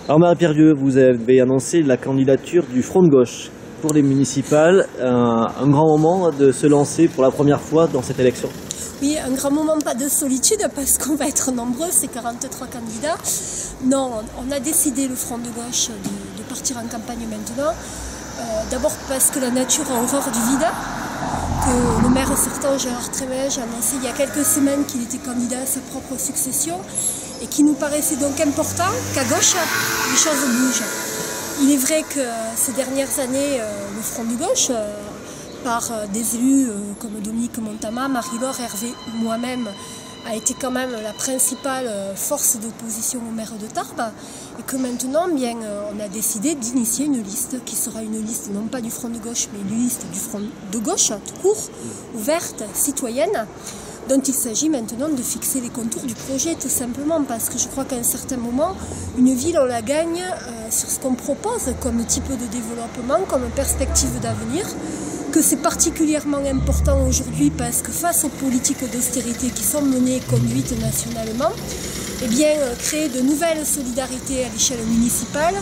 Alors Marie-Pierre Dieu, vous avez annoncé la candidature du Front de gauche pour les municipales. Un grand moment de se lancer pour la première fois dans cette élection. Oui, un grand moment pas de solitude parce qu'on va être nombreux, c'est 43 candidats. Non, on a décidé, le Front de gauche, de partir en campagne maintenant. D'abord parce que la nature a horreur du vide, que le maire sortant, Gérard Trémège, a annoncé il y a quelques semaines qu'il était candidat à sa propre succession et qu'il nous paraissait donc important qu'à gauche, les choses bougent. Il est vrai que ces dernières années, le Front de gauche, par des élus comme Dominique Montama, Marie-Laure, Hervé ou moi-même, a été quand même la principale force d'opposition au maire de Tarbes, et que maintenant, bien, on a décidé d'initier une liste qui sera une liste non pas du Front de gauche, mais une liste du Front de gauche, tout court, ouverte, citoyenne, dont il s'agit maintenant de fixer les contours du projet, tout simplement, parce que je crois qu'à un certain moment, une ville, on la gagne sur ce qu'on propose comme type de développement, comme perspective d'avenir, que c'est particulièrement important aujourd'hui parce que face aux politiques d'austérité qui sont menées et conduites nationalement, eh bien, créer de nouvelles solidarités à l'échelle municipale,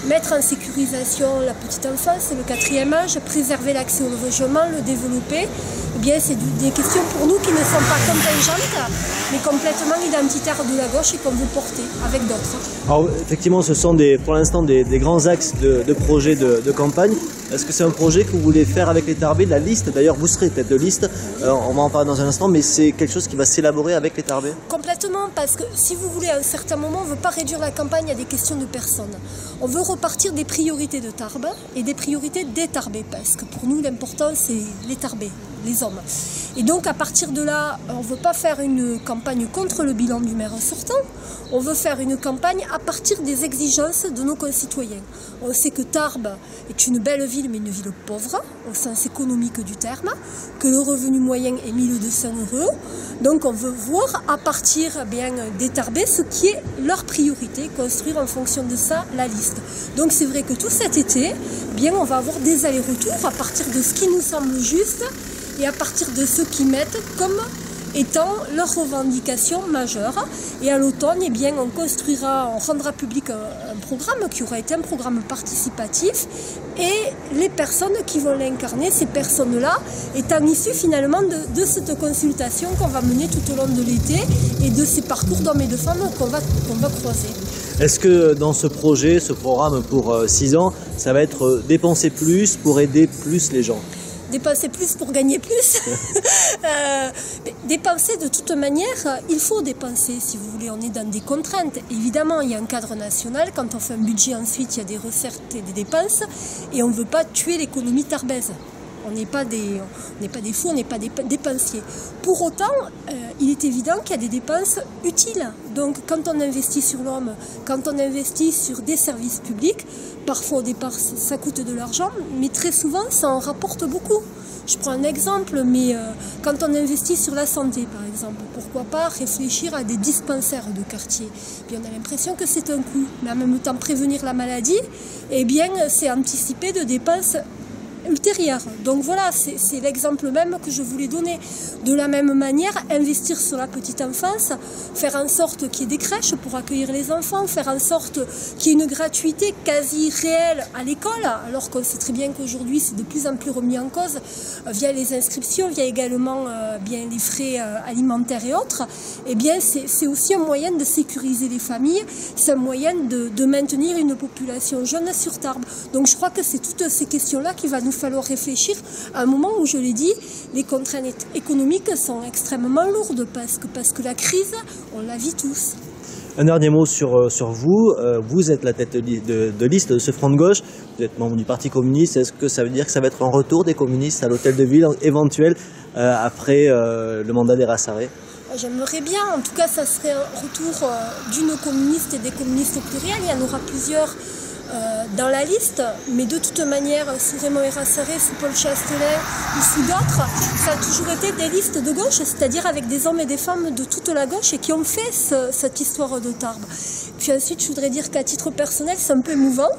mettre en sécurisation la petite enfance, le 4e âge, préserver l'accès au logement, le développer, eh bien, c'est des questions pour nous qui ne sont pas contingentes, mais complètement identitaires de la gauche et qu'on veut porter avec d'autres. Alors effectivement, ce sont pour l'instant des grands axes de projets de campagne. Est-ce que c'est un projet que vous voulez faire avec les Tarbais? La liste, d'ailleurs, vous serez tête de liste, on va en parler dans un instant, mais c'est quelque chose qui va s'élaborer avec les Tarbais? Complètement, parce que si vous voulez, à un certain moment, on ne veut pas réduire la campagne à des questions de personnes. On veut repartir des priorités de Tarbes et des priorités des Tarbais, parce que pour nous, l'important, c'est les Tarbais, les hommes. Et donc, à partir de là, on ne veut pas faire une campagne contre le bilan du maire sortant, on veut faire une campagne à partir des exigences de nos concitoyens. On sait que Tarbes est une belle ville, mais une ville pauvre, au sens économique du terme, que le revenu moyen est 1200 €. Donc on veut voir à partir bien des Tarbais ce qui est leur priorité, construire en fonction de ça la liste. Donc c'est vrai que tout cet été, bien on va avoir des allers-retours à partir de ce qui nous semble juste et à partir de ce qui mettent comme étant leurs revendications majeures. Et à l'automne, eh bien, on rendra public un programme qui aura été un programme participatif et les personnes qui vont l'incarner, ces personnes-là, étant issues finalement de cette consultation qu'on va mener tout au long de l'été et de ces parcours d'hommes et de femmes qu'on va croiser. Est-ce que dans ce projet, ce programme pour 6 ans, ça va être dépenser plus pour aider plus les gens? Dépenser plus pour gagner plus. Dépenser de toute manière, il faut dépenser si vous voulez, on est dans des contraintes. Évidemment, il y a un cadre national, quand on fait un budget ensuite, il y a des recettes et des dépenses et on ne veut pas tuer l'économie tarbaise. On n'est pas des fous, on n'est pas des dépensiers. Pour autant, il est évident qu'il y a des dépenses utiles. Donc quand on investit sur l'homme, quand on investit sur des services publics, parfois au départ ça coûte de l'argent, mais très souvent ça en rapporte beaucoup. Je prends un exemple, mais quand on investit sur la santé par exemple, pourquoi pas réfléchir à des dispensaires de quartier? Puis on a l'impression que c'est un coût, mais en même temps prévenir la maladie, eh bien c'est anticiper de dépenses ultérieure. Donc voilà, c'est l'exemple même que je voulais donner. De la même manière, investir sur la petite enfance, faire en sorte qu'il y ait des crèches pour accueillir les enfants, faire en sorte qu'il y ait une gratuité quasi réelle à l'école, alors qu'on sait très bien qu'aujourd'hui c'est de plus en plus remis en cause via les inscriptions, via également bien les frais alimentaires et autres. Eh bien c'est aussi un moyen de sécuriser les familles, c'est un moyen de maintenir une population jeune sur Tarbes. Donc je crois que c'est toutes ces questions-là qu'il va nous falloir réfléchir à un moment où, je l'ai dit, les contraintes économiques sont extrêmement lourdes parce que la crise, on la vit tous. Un dernier mot sur vous. Vous êtes la tête de liste de ce Front de gauche. Vous êtes membre du Parti communiste. Est-ce que ça veut dire que ça va être un retour des communistes à l'hôtel de ville éventuel après le mandat d'Era Sarré? J'aimerais bien. En tout cas, ça serait un retour d'une communiste et des communistes au pluriel. Il y en aura plusieurs dans la liste, mais de toute manière, sous Raymond Era Sarré, sous Paul Chastelet ou sous d'autres, ça a toujours été des listes de gauche, c'est-à-dire avec des hommes et des femmes de toute la gauche et qui ont fait cette histoire de Tarbes. Puis ensuite, je voudrais dire qu'à titre personnel, c'est un peu émouvant,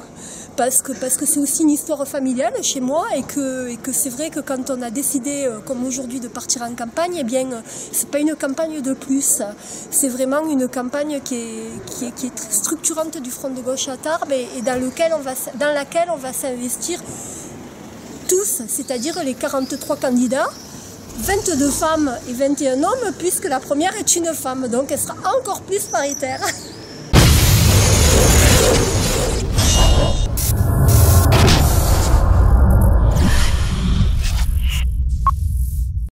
parce que c'est aussi une histoire familiale chez moi et que c'est vrai que quand on a décidé, comme aujourd'hui, de partir en campagne, eh bien, c'est pas une campagne de plus. C'est vraiment une campagne qui est très structurante du Front de gauche à Tarbes et dans laquelle on va s'investir tous, c'est-à-dire les 43 candidats, 22 femmes et 21 hommes, puisque la première est une femme, donc elle sera encore plus paritaire.